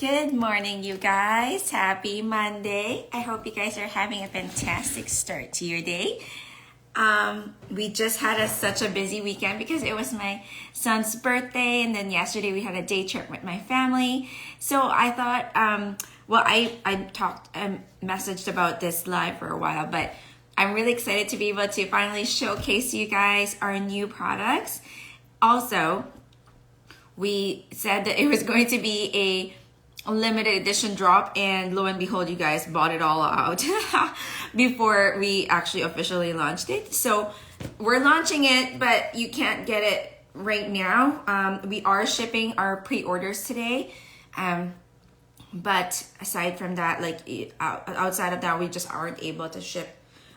Good morning, you guys. Happy Monday. I hope you guys are having a fantastic start to your day. We just had such a busy weekend because it was my son's birthday, and then yesterday we had a day trip with my family. So I thought, I messaged about this live for a while, but I'm really excited to be able to finally showcase you guys our new products. Also, we said that it was going to be a limited edition drop, and lo and behold, you guys bought it all out before we actually officially launched it. So we're launching it, but you can't get it right now. We are shipping our pre-orders today. But aside from that, outside of that, we just aren't able to ship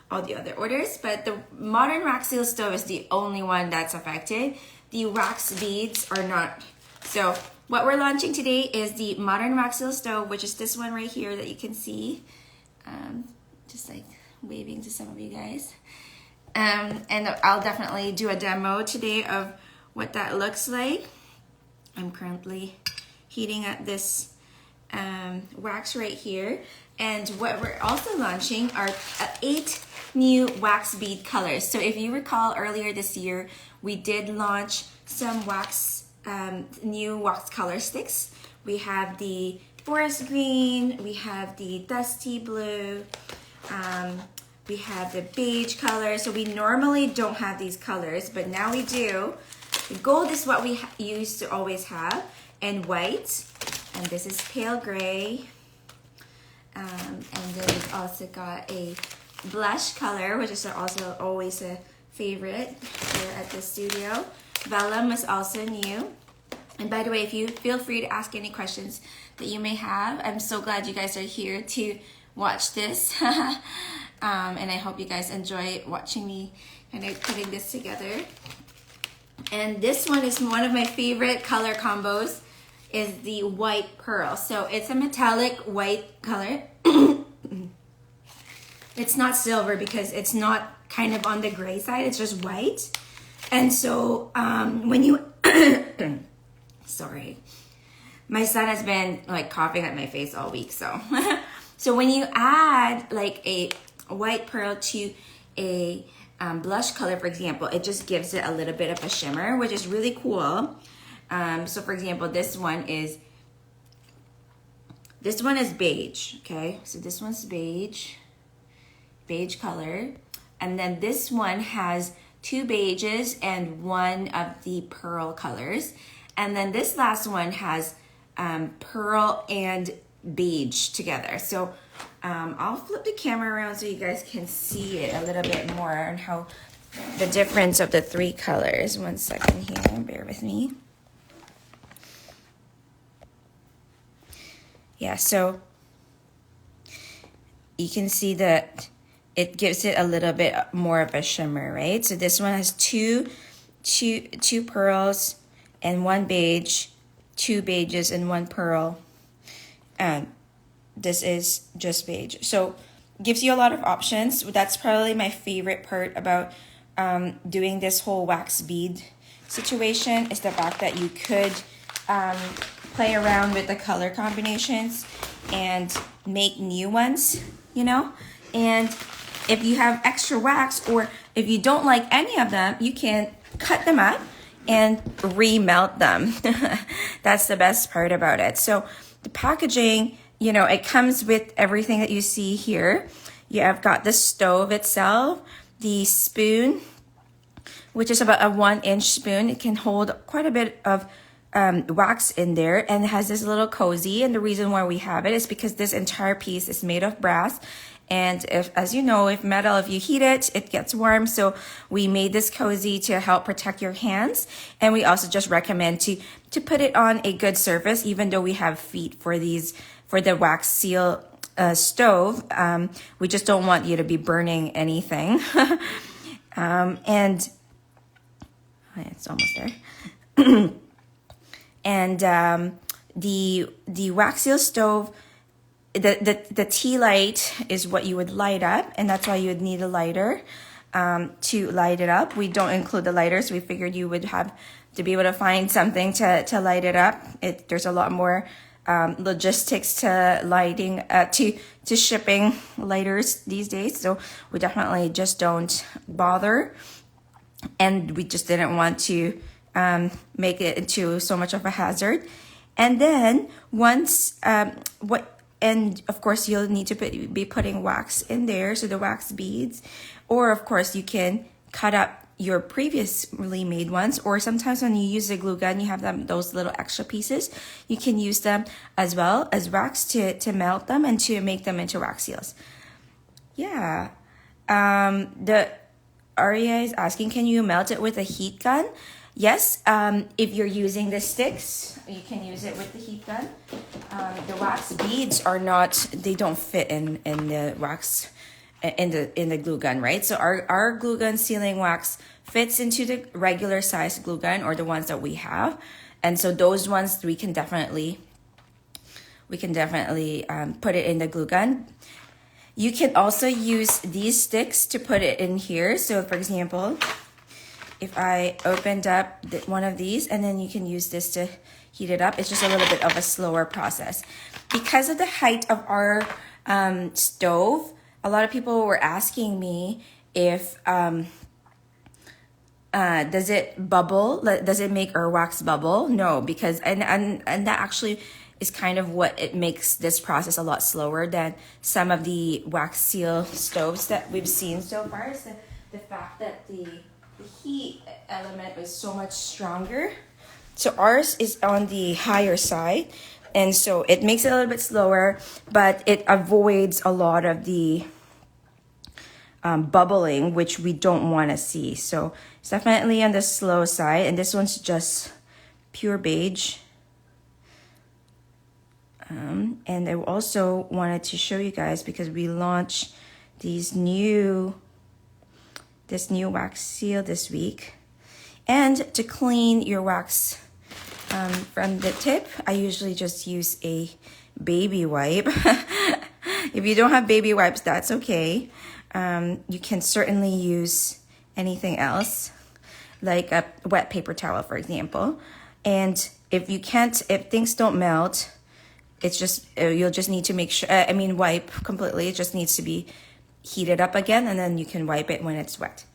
all the other orders. But the modern wax seal stove is the only one that's affected. The wax beads are not. So what we're launching today is the modern wax seal stove, which is this one right here that you can see. Just like waving to some of you guys. And I'll definitely do a demo today of what that looks like. I'm currently heating up this wax right here. And what we're also launching are 8 new wax bead colors. So if you recall, earlier this year, we did launch some new wax color sticks. We have the forest green, we have the dusty blue, we have the beige color. So we normally don't have these colors, but now we do. The gold is what we used to always have, and white, and this is pale gray. And then we've also got a blush color, which is also always a favorite here at the studio. Vellum is also new. And by the way, if you feel free to ask any questions that you may have, I'm so glad you guys are here to watch this. And I hope you guys enjoy watching me kind of putting this together. And this one is one of my favorite color combos, is the white pearl. So it's a metallic white color. It's not silver because it's not kind of on the gray side, it's just white. And so when you sorry, my son has been like coughing at my face all week, so so when you add like a white pearl to a blush color, for example, it just gives it a little bit of a shimmer, which is really cool. So for example, this one is beige. Okay, so this one's beige color, and then this one has 2 beiges and 1 of the pearl colors, and then this last one has pearl and beige together. So I'll flip the camera around so you guys can see it a little bit more and how the difference of the 3 colors. 1 second here, bear with me. Yeah, so you can see that it gives it a little bit more of a shimmer, right? So this one has two pearls and 1 beige, 2 beiges and 1 pearl. And this is just beige. So gives you a lot of options. That's probably my favorite part about doing this whole wax bead situation, is the fact that you could play around with the color combinations and make new ones, you know? And if you have extra wax, or if you don't like any of them, you can cut them up and remelt them. That's the best part about it. So the packaging, you know, it comes with everything that you see here. You have got the stove itself, the spoon, which is about a 1-inch spoon. It can hold quite a bit of wax in there, and it has this little cozy. And the reason why we have it is because this entire piece is made of brass. And as you know, if you heat it, it gets warm. So we made this cozy to help protect your hands. And we also just recommend to put it on a good surface, even though we have feet for the wax seal stove. We just don't want you to be burning anything. And it's almost there. And the wax seal stove, the tea light is what you would light up, and that's why you would need a lighter to light it up. We don't include the lighter, so we figured you would have to be able to find something to light it up. There's a lot more logistics to lighting, to shipping lighters these days. So we definitely just don't bother. And we just didn't want to make it into so much of a hazard. And then once, and of course you'll need to be putting wax in there, so the wax beads, or of course you can cut up your previously made ones, or sometimes when you use the glue gun, you have those little extra pieces. You can use them as well as wax to melt them and to make them into wax seals. Yeah. The Aria is asking, can you melt it with a heat gun? Yes, if you're using the sticks, you can use it with the heat gun. The wax beads are not, they don't fit in the wax, in the glue gun, right? So our glue gun sealing wax fits into the regular size glue gun, or the ones that we have. And so those ones we can definitely put it in the glue gun. You can also use these sticks to put it in here. So for example, if I opened up one of these, and then you can use this to heat it up. It's just a little bit of a slower process. Because of the height of our stove, a lot of people were asking me if, does it bubble? Does it make our wax bubble? No, because, and that actually is kind of what it makes this process a lot slower than some of the wax seal stoves that we've seen so far. Is the fact that the heat element is so much stronger. So ours is on the higher side, and so it makes it a little bit slower, but it avoids a lot of the bubbling, which we don't want to see. So it's definitely on the slow side, and this one's just pure beige. And I also wanted to show you guys, because we launched this new wax seal this week. And to clean your wax from the tip, I usually just use a baby wipe. If you don't have baby wipes, that's okay. You can certainly use anything else, like a wet paper towel, for example. And if things don't melt, it's just, you'll just need to make sure, wipe completely. It just needs to be heated up again, and then you can wipe it when it's wet.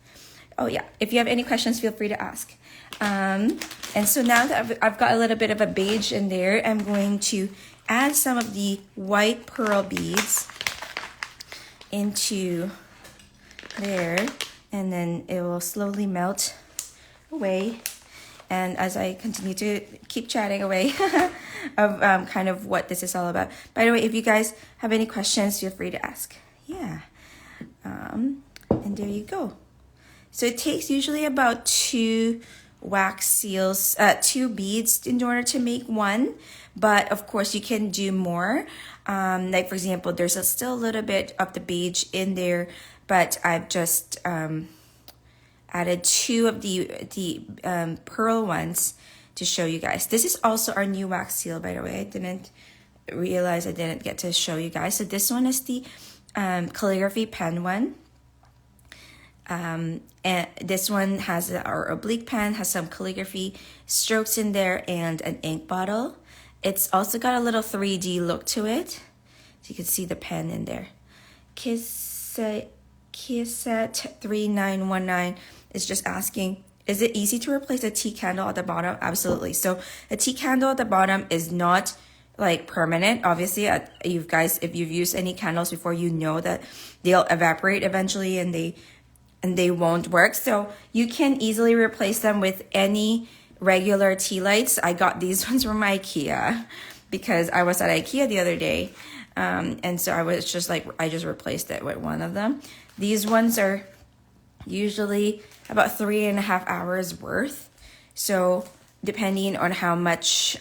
Oh yeah, if you have any questions, feel free to ask. And so now that I've got a little bit of a beige in there, I'm going to add some of the white pearl beads into there, and then it will slowly melt away. And as I continue to keep chatting away of kind of what this is all about. By the way, if you guys have any questions, feel free to ask. Yeah. And there you go. So it takes usually about 2 wax seals, 2 beads in order to make one. But of course, you can do more. Like for example, there's still a little bit of the beige in there, but I've just added 2 of the pearl ones to show you guys. This is also our new wax seal, by the way. I didn't realize I didn't get to show you guys. So this one is the Calligraphy Pen one. And this one has our oblique pen, has some calligraphy strokes in there, and an ink bottle. It's also got a little 3D look to it. So you can see the pen in there. Kisset 3919 is just asking, is it easy to replace a tea candle at the bottom? Absolutely. So a tea candle at the bottom is not like permanent. Obviously, you guys, if you've used any candles before, you know that they'll evaporate eventually, and they won't work. So you can easily replace them with any regular tea lights. I got these ones from IKEA because I was at IKEA the other day. And so I was just like, I just replaced it with one of them. These ones are usually about 3.5 hours worth. So depending on how much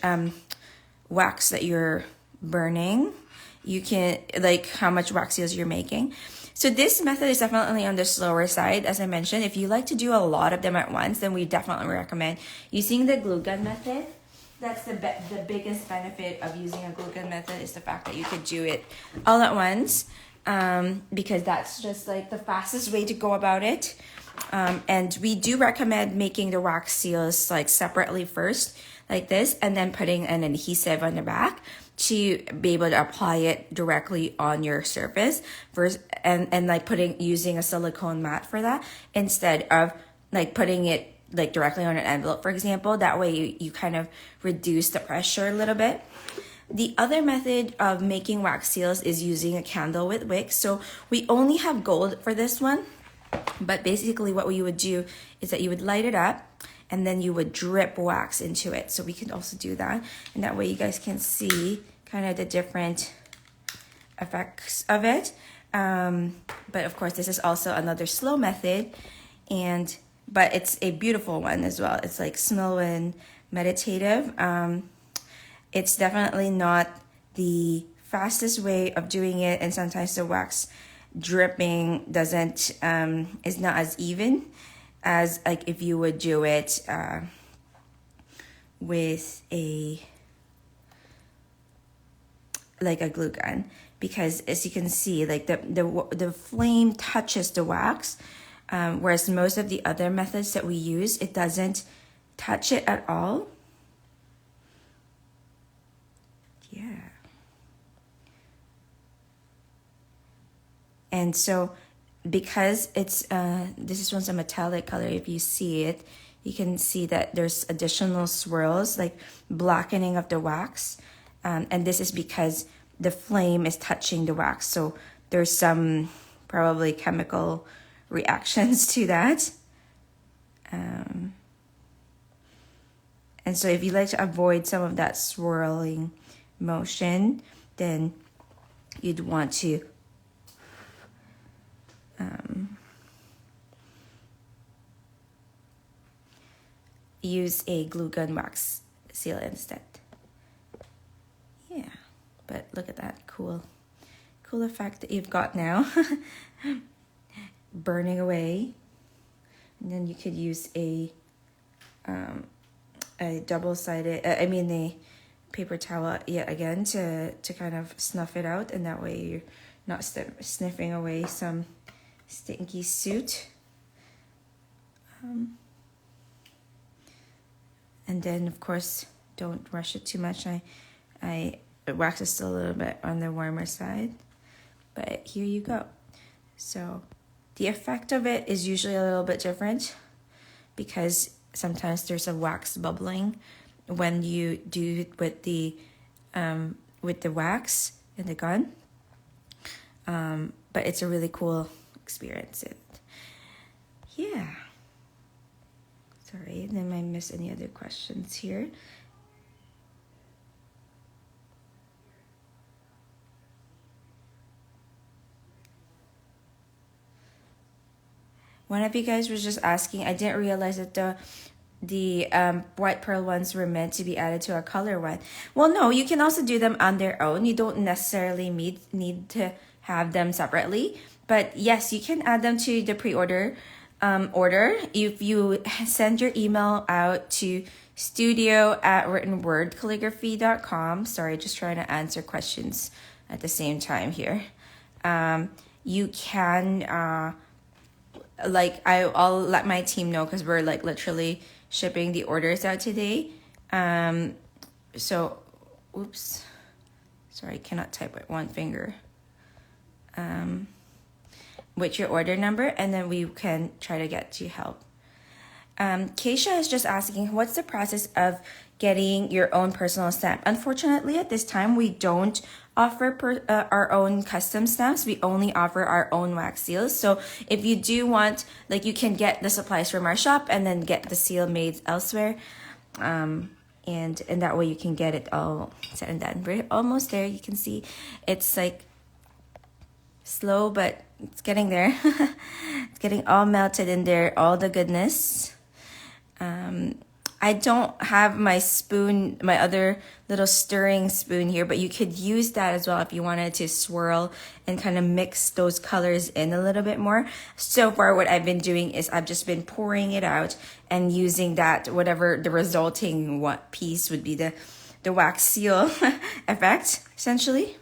wax that you're burning, you can, like how much wax seals you're making. So this method is definitely on the slower side. As I mentioned, if you like to do a lot of them at once, then we definitely recommend using the glue gun method. That's the biggest benefit of using a glue gun method, is the fact that you could do it all at once, because that's just like the fastest way to go about it. And we do recommend making the wax seals like separately first. like this, and then putting an adhesive on the back to be able to apply it directly on your surface and like using a silicone mat for that instead of like putting it like directly on an envelope, for example. That way you kind of reduce the pressure a little bit. The other method of making wax seals is using a candle with wick. So we only have gold for this one, but basically what you would do is that you would light it up and then you would drip wax into it. So we can also do that, and that way you guys can see kind of the different effects of it. But of course, this is also another slow method, but it's a beautiful one as well. It's like slow and meditative. It's definitely not the fastest way of doing it, and sometimes the wax dripping is not as even as like if you would do it with a glue gun, because as you can see, like the flame touches the wax, whereas most of the other methods that we use, it doesn't touch it at all. Yeah. And so because it's this one's a metallic color, if you see it, you can see that there's additional swirls, like blackening of the wax, and this is because the flame is touching the wax, so there's some probably chemical reactions to that. And so if you like to avoid some of that swirling motion, then you'd want to use a glue gun wax seal instead. Yeah, but look at that cool effect that you've got now. Burning away. And then you could use a double-sided, a paper towel yet again to kind of snuff it out, and that way you're not sniffing away some stinky soot. And then of course don't rush it too much. The wax is still a little bit on the warmer side, but here you go. So the effect of it is usually a little bit different, because sometimes there's a wax bubbling when you do it with the wax in the gun. But it's a really cool experience. Yeah. Sorry, then I miss any other questions here. One of you guys was just asking, I didn't realize that the white pearl ones were meant to be added to a color one. Well, no, you can also do them on their own. You don't necessarily need to have them separately. But yes, you can add them to the pre-order order. If you send your email out to studio@writtenwordcalligraphy.com. Sorry, just trying to answer questions at the same time here. You can... I'll let my team know, because we're like literally shipping the orders out today. So, oops, sorry, cannot type with one finger. With your order number, and then we can try to get you help. Keisha is just asking, what's the process of getting your own personal stamp? Unfortunately, at this time, we don't offer our own custom stamps. We only offer our own wax seals. So if you do want, you can get the supplies from our shop and then get the seal made elsewhere. And that way you can get it all said and done. We're almost there. You can see it's slow, but it's getting there. It's getting all melted in there, all the goodness. I don't have my spoon, my other little stirring spoon here, but you could use that as well if you wanted to swirl and kind of mix those colors in a little bit more. So far, what I've been doing is I've just been pouring it out and using that, whatever the resulting piece would be, the wax seal effect, essentially.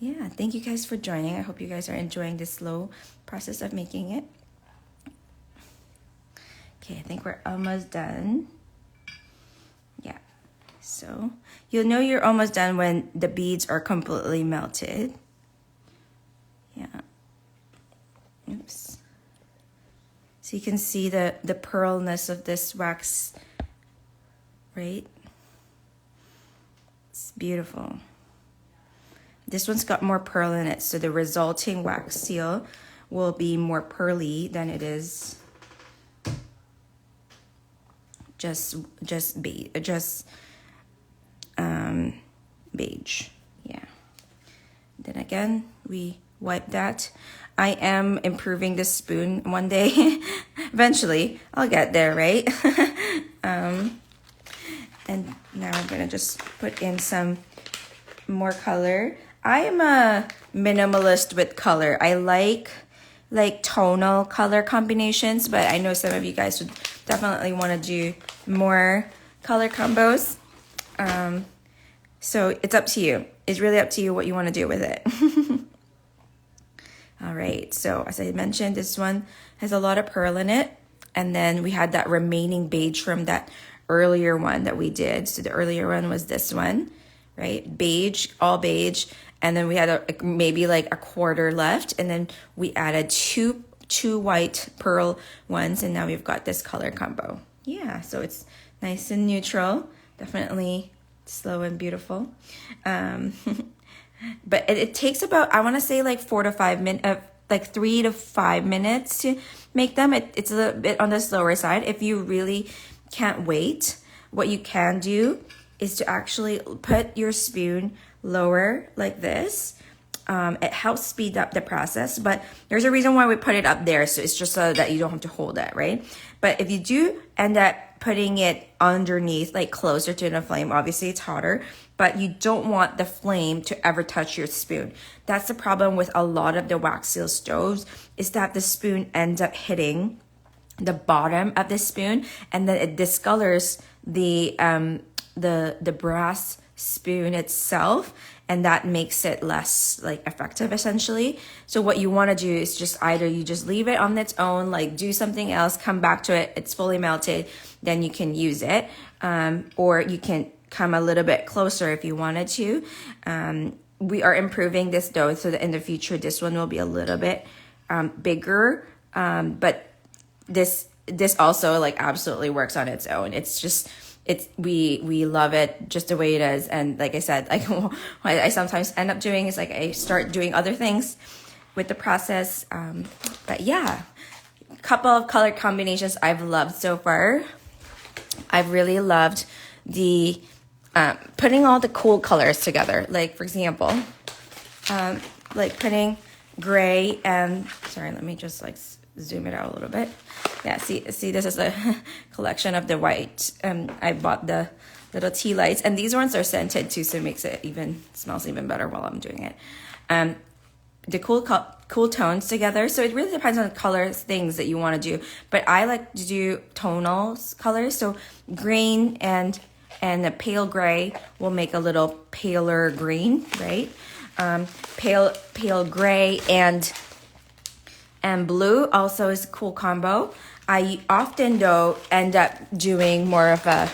Yeah, thank you guys for joining. I hope you guys are enjoying this slow process of making it. Okay, I think we're almost done. Yeah, so you'll know you're almost done when the beads are completely melted. Yeah. Oops. So you can see the pearlness of this wax, right? It's beautiful. This one's got more pearl in it, so the resulting wax seal will be more pearly than it is just beige. Yeah. Then again, we wipe that. I am improving this spoon one day. Eventually, I'll get there, right? And now I'm gonna just put in some more color. I am a minimalist with color. I like tonal color combinations, but I know some of you guys would definitely want to do more color combos. So it's up to you. It's really up to you what you want to do with it. All right, so as I mentioned, this one has a lot of pearl in it. And then we had that remaining beige from that earlier one that we did. So the earlier one was this one, right? Beige, all beige. And then we had maybe like a quarter left. And then we added two white pearl ones. And now we've got this color combo. Yeah, so it's nice and neutral. Definitely slow and beautiful. But it takes about, I want to say like 4 to 5 minutes, like 3 to 5 minutes to make them. It's a little bit on the slower side. If you really can't wait, what you can do is to actually put your spoon lower like this. It helps speed up the process, but there's a reason why we put it up there. So it's just so that you don't have to hold it, right? But if you do end up putting it underneath, like closer to the flame, obviously it's hotter, but you don't want the flame to ever touch your spoon. That's the problem with a lot of the wax seal stoves, is that the spoon ends up hitting the bottom of the spoon, and then it discolors the brass spoon itself, and that makes it less like effective essentially. So what you want to do is just either you just leave it on its own, like do something else, come back to it, it's fully melted, then you can use it, or you can come a little bit closer if you wanted to. We are improving this dough so that in the future this one will be a little bit bigger, but this also like absolutely works on its own. It's just we love it just the way it is. And like I said, like what I sometimes end up doing is like I start doing other things with the process. But yeah, a couple of color combinations I've loved so far. I've really loved the putting all the cool colors together. Like for example, like putting gray and, sorry, let me just like zoom it out a little bit. Yeah, see, this is a collection of the white. I bought the little tea lights, and these ones are scented too, so it makes it smells even better while I'm doing it. The cool tones together. So it really depends on the colors, things that you want to do. But I like to do tonal colors. So green and the pale gray will make a little paler green, right? Pale gray and blue also is a cool combo. I often though end up doing more of a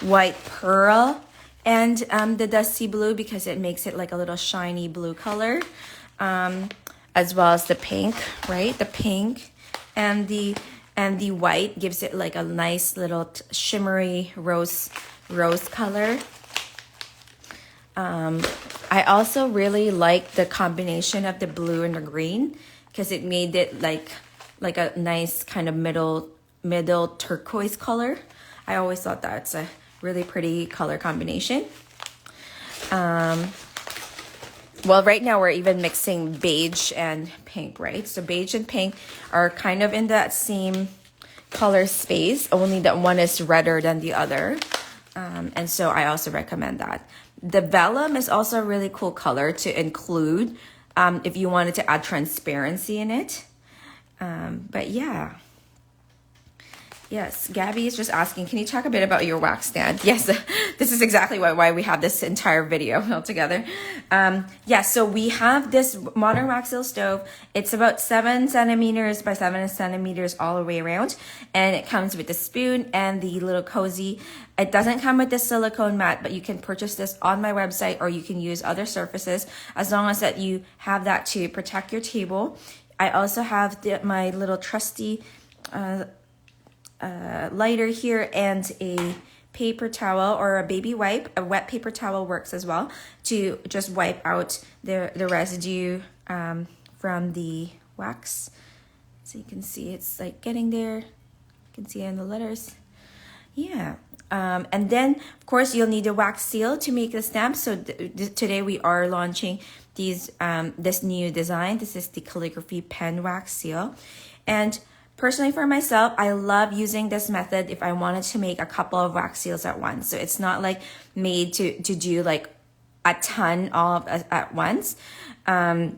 white pearl and the dusty blue, because it makes it like a little shiny blue color, as well as the pink, right? The pink and the white gives it like a nice little shimmery rose color. I also really like the combination of the blue and the green, because it made it like a nice kind of middle turquoise color. I always thought that's a really pretty color combination. Well, right now we're even mixing beige and pink, right? So beige and pink are kind of in that same color space, only that one is redder than the other. And so I also recommend that. The vellum is also a really cool color to include if you wanted to add transparency in it. But yeah, Yes, Gabby is just asking, can you talk a bit about your wax stand? Yes, this is exactly why we have this entire video altogether. Yeah, so we have this modern wax seal stove. It's about 7 centimeters by 7 centimeters all the way around. And it comes with the spoon and the little cozy. It doesn't come with the silicone mat, but you can purchase this on my website, or you can use other surfaces as long as that you have that to protect your table. I also have my little trusty lighter here, and a paper towel or a baby wipe. A wet paper towel works as well to just wipe out the residue from the wax. So you can see it's like getting there. You can see it in the letters. Yeah. And then of course you'll need a wax seal to make the stamp. So today we are launching these this new design. This is the Calligraphy Pen wax seal. And personally for myself, I love using this method if I wanted to make a couple of wax seals at once. So it's not like made to do like a ton all at once. And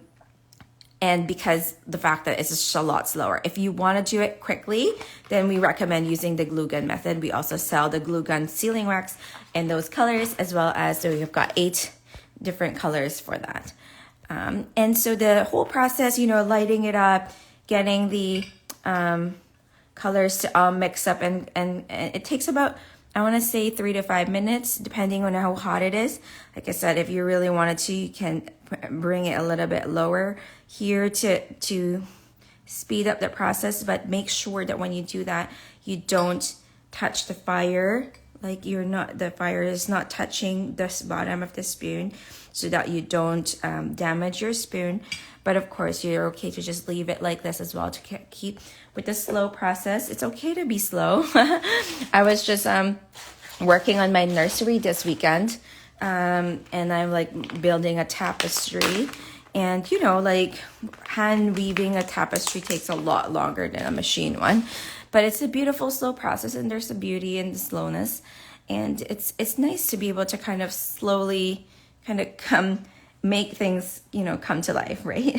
because the fact that it's just a lot slower. If you want to do it quickly, then we recommend using the glue gun method. We also sell the glue gun sealing wax in those colors, as well as, so we've got 8 different colors for that. And so the whole process, you know, lighting it up, getting the colors to all mix up, and it takes about, I want to say 3 to 5 minutes, depending on how hot it is. Like I said, if you really wanted to, you can bring it a little bit lower here to speed up the process, but make sure that when you do that, you don't touch the fire. Like the fire is not touching the bottom of the spoon, so that you don't damage your spoon. But of course, you're okay to just leave it like this as well to keep with the slow process. It's okay to be slow. I was just working on my nursery this weekend, and I'm like building a tapestry. And you know, like hand weaving a tapestry takes a lot longer than a machine one. But it's a beautiful slow process, and there's a beauty in the slowness. And it's nice to be able to kind of slowly kind of make things, you know, come to life, right?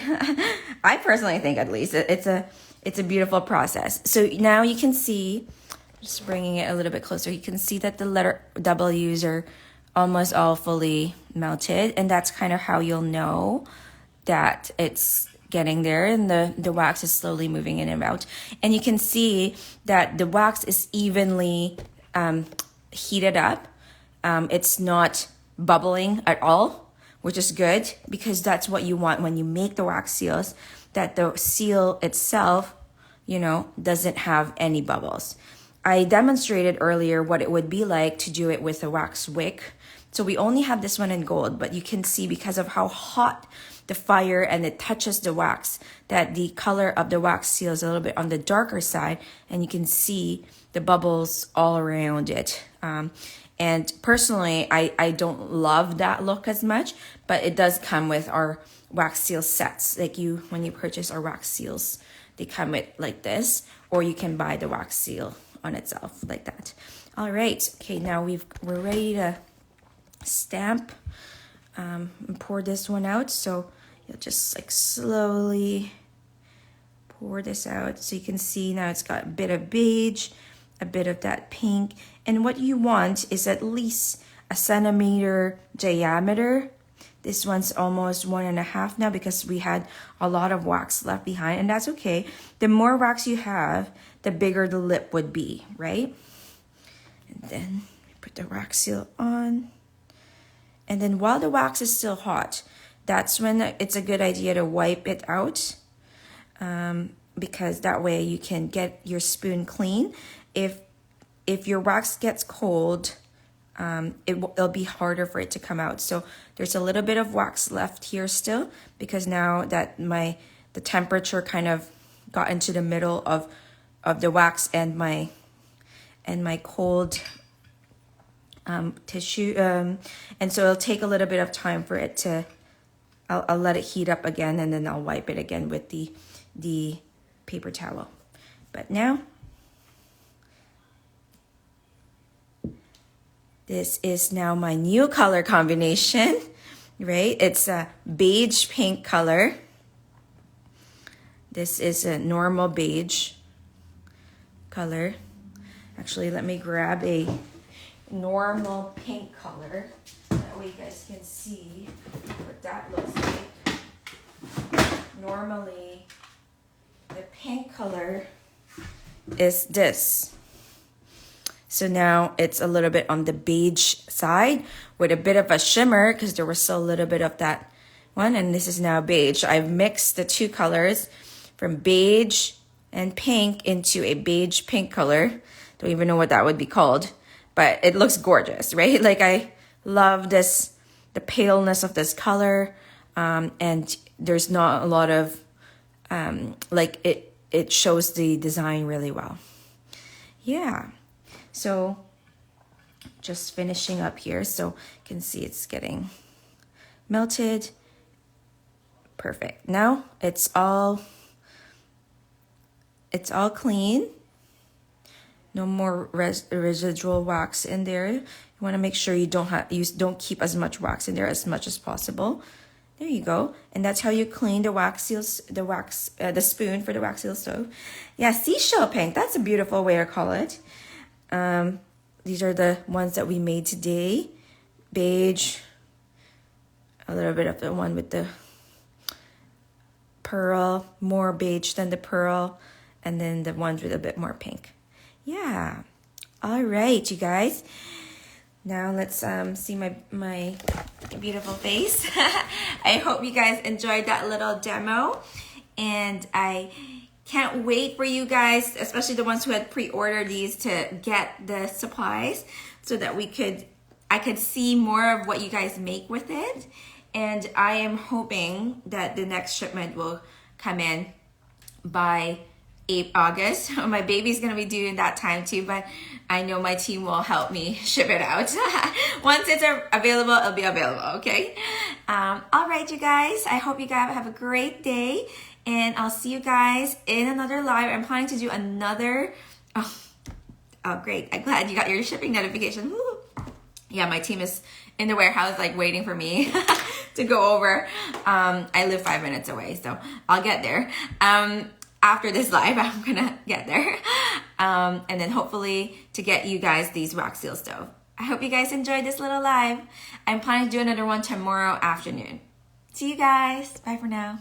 I personally think, at least, it's a beautiful process. So now you can see, just bringing it a little bit closer, you can see that the letter W's are almost all fully melted, and that's kind of how you'll know that it's getting there, and the wax is slowly moving in and out. And you can see that the wax is evenly heated up. It's not bubbling at all, which is good, because that's what you want when you make the wax seals, that the seal itself, you know, doesn't have any bubbles. I demonstrated earlier what it would be like to do it with a wax wick. So we only have this one in gold, but you can see, because of how hot the fire and it touches the wax, that the color of the wax seal is a little bit on the darker side, and you can see the bubbles all around it. And personally, I don't love that look as much, but it does come with our wax seal sets. Like when you purchase our wax seals, they come with like this, or you can buy the wax seal on itself like that. All right, okay, now we're ready to stamp and pour this one out. So you'll just like slowly pour this out. So you can see now it's got a bit of beige, a bit of that pink. And what you want is at least a centimeter diameter. This one's almost 1.5 now, because we had a lot of wax left behind, and that's okay. The more wax you have, the bigger the lip would be, right? And then we put the wax seal on. And then while the wax is still hot, that's when it's a good idea to wipe it out, because that way you can get your spoon clean. If your wax gets cold, it'll be harder for it to come out. So there's a little bit of wax left here still, because now that the temperature kind of got into the middle of the wax and my cold tissue, and so it'll take a little bit of time for it to. I'll let it heat up again, and then I'll wipe it again with the paper towel. But now, this is now my new color combination, right? It's a beige pink color. This is a normal beige color. Actually, let me grab a normal pink color. That way you guys can see what that looks like. Normally, the pink color is this. So now it's a little bit on the beige side with a bit of a shimmer because there was still a little bit of that one. And this is now beige. I've mixed the two colors from beige and pink into a beige pink color. Don't even know what that would be called, but it looks gorgeous, right? Like I love this, the paleness of this color. And there's not a lot of, like it shows the design really well. Yeah. So just finishing up here, so you can see it's getting melted. Perfect. Now it's all clean. No more residual wax in there. You want to make sure you don't keep as much wax in there as much as possible. There you go. And that's how you clean the wax seals, the spoon for the wax seal stove. Yeah, seashell pink. That's a beautiful way to call it. These are the ones that we made today. Beige, a little bit of the one with the pearl, more beige than the pearl, and then the ones with a bit more pink. Yeah. All right, you guys. Now let's see my beautiful face. I hope you guys enjoyed that little demo, and I can't wait for you guys, especially the ones who had pre-ordered these, to get the supplies so that I could see more of what you guys make with it. And I am hoping that the next shipment will come in by August. My baby's gonna be due in that time too, but I know my team will help me ship it out. Once it's available, it'll be available, okay? All right, you guys. I hope you guys have a great day, and I'll see you guys in another live. I'm planning to do another. Oh, great. I'm glad you got your shipping notification. Woo. Yeah, my team is in the warehouse, like waiting for me to go over. I live 5 minutes away, so I'll get there. After this live, I'm gonna get there. And then hopefully to get you guys these wax seal stove. I hope you guys enjoyed this little live. I'm planning to do another one tomorrow afternoon. See you guys. Bye for now.